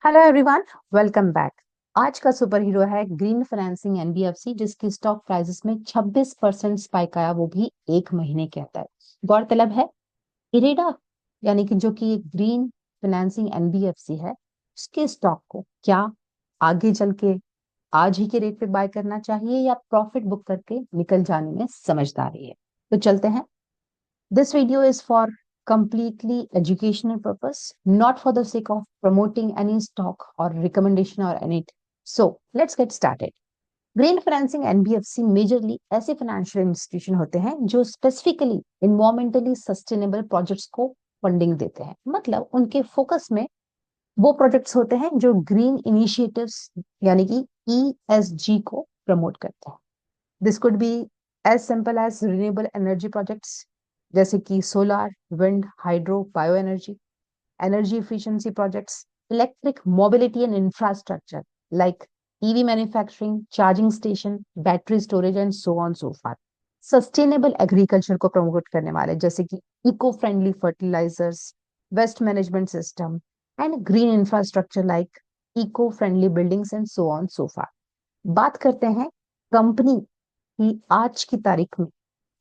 Hello everyone, welcome back. आज का super hero है ग्रीन फाइनेंसिंग एनबीएफसी, जिसकी स्टॉक प्राइसेस में 26% स्पाइक आया, वो भी एक महीने के अंदर। गौरतलब है इरेडा यानी कि जो कि एक ग्रीन फाइनेंसिंग एनबीएफसी है, उसके स्टॉक को क्या आगे चल के आज ही के रेट पे बाय करना चाहिए या प्रॉफिट बुक करके निकल जाने में समझदारी है। तो चलते हैं। This video is for completely educational purpose, not for the sake of promoting any stock or recommendation or anything. So let's get started. Green financing NBFC majorly ऐसे फाइनेंशियल इंस्टीट्यूशन होते हैं जो स्पेसिफिकली इन्वायरमेंटली सस्टेनेबल प्रोजेक्ट्स को funding देते हैं। मतलब उनके focus में वो प्रोजेक्ट्स होते हैं जो ग्रीन इनिशिएटिव्स यानी कि ईएसजी को प्रमोट करते हैं। This could be as simple as renewable energy projects जैसे कि solar, wind, hydro, bio energy, energy efficiency projects, electric mobility and infrastructure like EV manufacturing, charging station, battery storage and so on so for. Sustainable agriculture को promote करने वाले जैसे कि eco friendly fertilisers, waste management system and green infrastructure like eco friendly buildings and so on so for. बात करते हैं company कि आज की तारीख में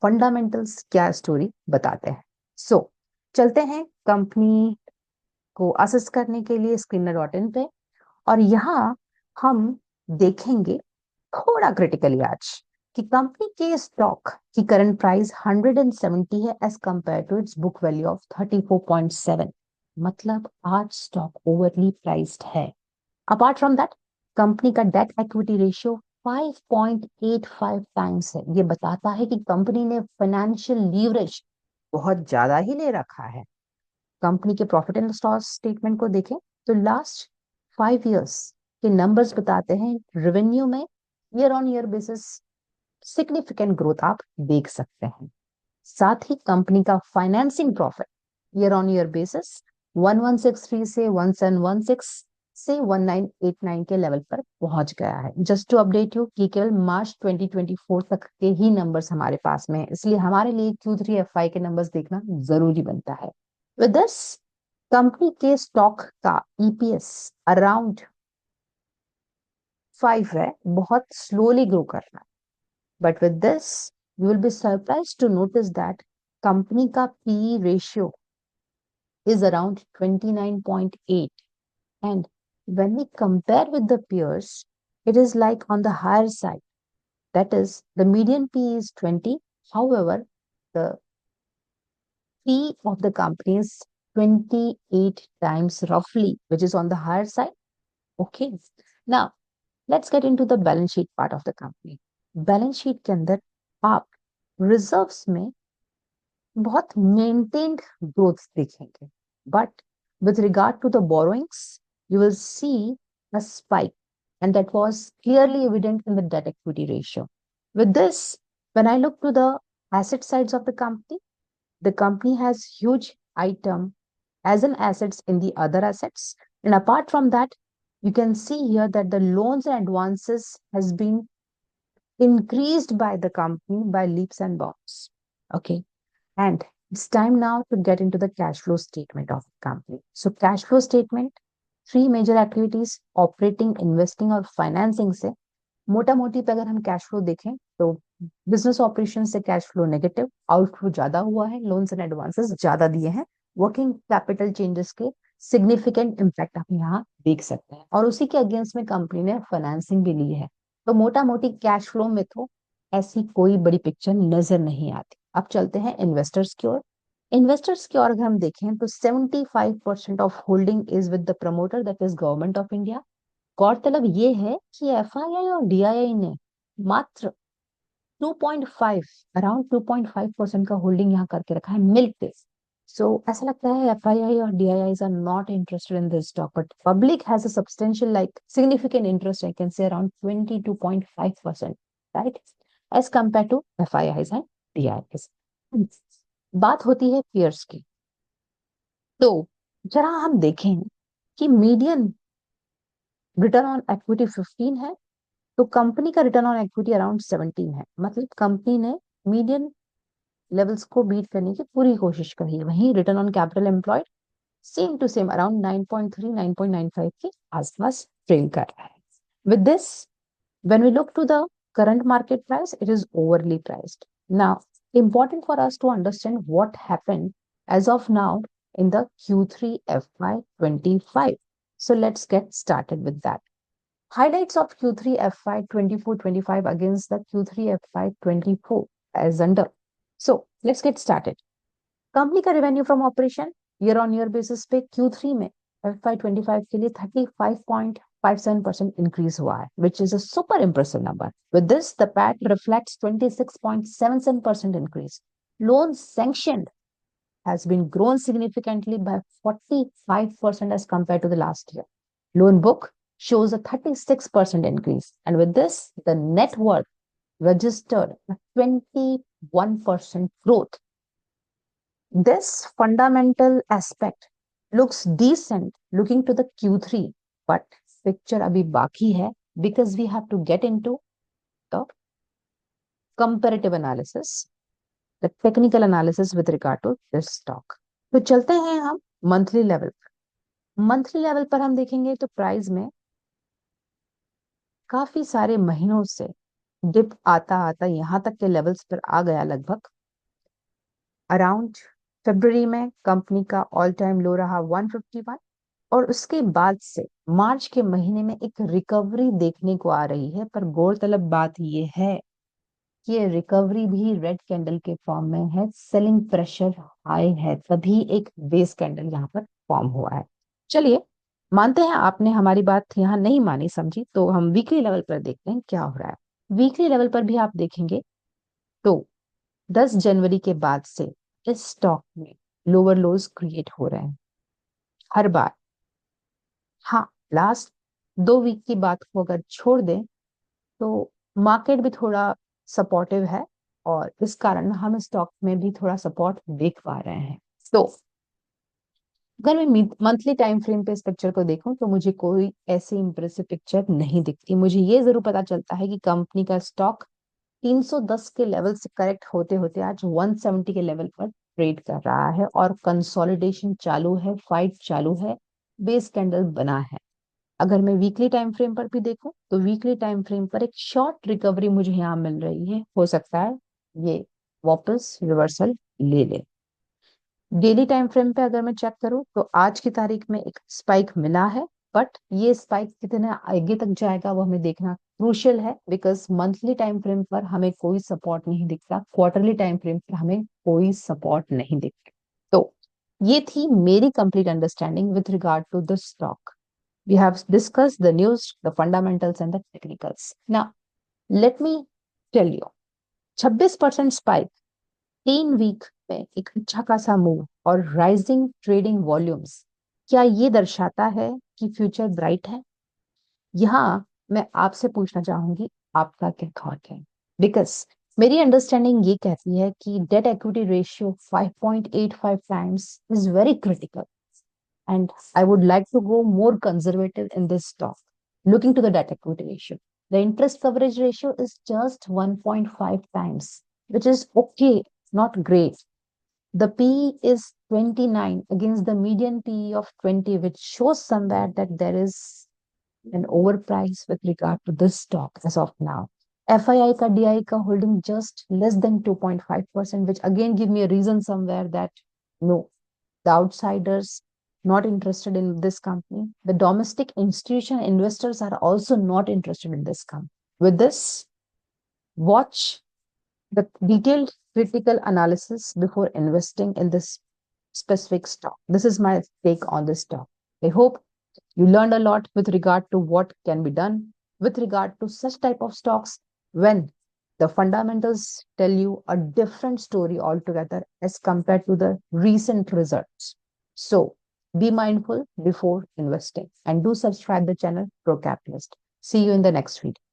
फंडामेंटल्स क्या स्टोरी बताते हैं। चलते हैं कंपनी को असेस करने के लिए स्क्रीनर डॉट इन पे, और यहाँ हम देखेंगे थोड़ा क्रिटिकली आज कि कंपनी के स्टॉक की करंट प्राइस 170 है as compare to its book value of 34.7। मतलब आज स्टॉक ओवरली प्राइस्ड है। अपार्ट फ्रॉम दैट, कंपनी का डेट इक्विटी रेशियो 5.85 टाइम्स है। ये बताता है कि कंपनी ने फाइनेंशियल लीवरेज बहुत ज्यादा ही ले रखा है। कंपनी के प्रॉफिट एंड लॉस स्टेटमेंट को देखें तो लास्ट 5 इयर्स के नंबर्स बताते हैं रेवेन्यू में year on year basis significant growth आप देख सकते हैं। साथ ही कंपनी का financing profit year on year basis 1163 से 1716 से 1989 के लेवल पर पहुंच गया है। जस्ट टू अपडेट यू कि केवल मार्च 2024 तक के ही नंबर्स हमारे पास में है, इसलिए हमारे लिए Q3 FY के नंबर्स देखना जरूरी बनता है। विद दिस, कंपनी के स्टॉक का ईपीएस अराउंड 5 है, बहुत स्लोली ग्रो कर रहा है। But with this you will be surprise to notice that company का PE ratio is around 29.8, and when we compare with the peers, it is like on the higher side. That is, the median P is 20. However, the P of the company is 28 times roughly, which is on the higher side. Okay. Now, let's get into the balance sheet part of the company. Balance sheet के अंदर आप reserves में बहुत maintained growth देखेंगे, but with regard to the borrowings you will see a spike, and that was clearly evident in the debt equity ratio. With this, when I look to the asset sides of the company has huge item as an assets in the other assets, and apart from that you can see here that the loans and advances has been increased by the company by leaps and bounds. Okay. And it's time now to get into the cash flow statement of the company. So cash flow statement, three major activities, operating, investing और financing से मोटा मोटी पे अगर हम cash flow देखें तो business operation से कैश फ्लो नेगेटिव, आउटफ्लो ज्यादा हुआ है, लोन्स एंड एडवांसेस ज्यादा दिए हैं, वर्किंग कैपिटल चेंजेस के सिग्निफिकेंट इम्पैक्ट आप यहाँ देख सकते हैं, और उसी के अगेंस्ट में कंपनी ने फाइनेंसिंग भी ली है। तो मोटा मोटी कैश फ्लो में तो ऐसी कोई बड़ी पिक्चर नजर नहीं आती। अब चलते हैं इन्वेस्टर्स की ओर। इन्वेस्टर्स की ओर अगर हम देखें तो 75% of holding is with the promoter, that is government of India. गौरतलब ये है कि एफआईआई और डीआईआई ने मात्र 2.5, अराउंड 2.5% का होल्डिंग यहाँ करके रखा है मिल्क पे। सो ऐसा लगता है एफआईआई और DII are not interested in this stock, but public has a substantial like significant interest, I can say around 22.5%, right, as compare to FII and DII. बात होती है पियर्स की, तो जरा हम देखें कि मीडियन रिटर्न ऑन इक्विटी 15 है, तो कंपनी का रिटर्न ऑन इक्विटी अराउंड 17 है। मतलब कंपनी ने मीडियन लेवल्स को बीट करने की पूरी कोशिश करी है। वहीं return on capital employed same to same around 9.3 9.95 के आसपास ट्रेड कर रहा है. With this, when we look to the current market price, it is overly priced. Now, important for us to understand what happened as of now in the Q3 FY25. So let's get started with that. Highlights of Q3 FY24-25 against the Q3 FY24 as under. So let's get started. Company का revenue from operation year on year basis पे Q3 में FY25 के लिए 35.57% increase हुआ है, which is a super impressive number. With this, the PAT reflects 26.77% increase. Loan sanctioned has been grown significantly by 45% as compared to the last year. Loan book shows a 36% increase. And with this, the net worth registered a 21% growth. This fundamental aspect looks decent looking to the Q3, but picture abhi baki hai because we have to get into the comparative analysis, the technical analysis with regard to this stock. तो चलते हैं हम monthly level पर. Monthly level पर हम देखेंगे तो price में काफी सारे महीनों से डिप आता आता यहां तक के लेवल्स पर आ गया. लगभग अराउंड फरवरी में कंपनी का ऑल टाइम लो रहा 151 और उसके बाद से मार्च के महीने में एक रिकवरी देखने को आ रही है. पर गौरतलब बात यह है कि ये रिकवरी भी रेड कैंडल के फॉर्म में है. सेलिंग प्रेशर हाई है, तभी एक बेस कैंडल यहाँ पर फॉर्म हुआ है. चलिए मानते हैं आपने हमारी बात यहाँ नहीं मानी समझी, तो हम वीकली लेवल पर देखते हैं क्या हो रहा है. वीकली लेवल पर भी आप देखेंगे तो 10 जनवरी के बाद से इस स्टॉक में लोअर लोज क्रिएट हो रहे हैं हर बार. हाँ, लास्ट 2 वीक की बात को अगर छोड़ दें तो मार्केट भी थोड़ा सपोर्टिव है और इस कारण हम स्टॉक में भी थोड़ा सपोर्ट देख पा रहे हैं. तो अगर मैं मंथली टाइम फ्रेम पे इस पिक्चर को देखूं तो मुझे कोई ऐसी इंप्रेसिव पिक्चर नहीं दिखती. मुझे ये जरूर पता चलता है कि कंपनी का स्टॉक 310 के लेवल से करेक्ट होते होते आज 170 के लेवल पर ट्रेड कर रहा है और कंसोलिडेशन चालू है, फाइट चालू है, बेस कैंडल बना है. अगर मैं वीकली टाइम फ्रेम पर भी देखूं तो वीकली टाइम फ्रेम पर एक शॉर्ट रिकवरी मुझे यहाँ मिल रही है. हो सकता है ये वापस रिवर्सल ले ले. डेली टाइम फ्रेम पे अगर मैं चेक करूं तो आज की तारीख में एक स्पाइक मिला है, बट ये स्पाइक कितने आगे तक जाएगा वो हमें देखना क्रूशियल है. बिकॉज मंथली टाइम फ्रेम पर हमें कोई सपोर्ट नहीं दिखता, क्वार्टरली टाइम फ्रेम पर हमें कोई सपोर्ट नहीं दिखता. तो ये थी मेरी complete understanding with regard to the stock. We have discussed the news, the fundamentals and the technicals. Now, let me tell you, 26% spike 3 week में एक अच्छा खासा मूव और राइजिंग ट्रेडिंग वॉल्यूम्स, क्या ये दर्शाता है कि फ्यूचर ब्राइट है? यहाँ मैं आपसे पूछना चाहूंगी आपका क्या थॉट है. बिकॉज मेरी अंडरस्टैंडिंग ये कहती है कि date equity ratio 5.85 times is very critical. And I would like to go more conservative in this stock. Looking to the debt equity ratio, the interest coverage ratio is just 1.5 times, which is okay, not great. The PE is 29 against the median PE of 20, which shows somewhere that there is an overprice with regard to this stock as of now. FII ka DI ka holding just less than 2.5%, which again give me a reason somewhere that no, the outsiders not interested in this company. The domestic institutional investors are also not interested in this company. With this, watch the detailed critical analysis before investing in this specific stock. This is my take on this stock. I hope you learned a lot with regard to what can be done with regard to such type of stocks when the fundamentals tell you a different story altogether as compared to the recent results. So, be mindful before investing and do subscribe the channel Pro Capitalist. See you in the next video.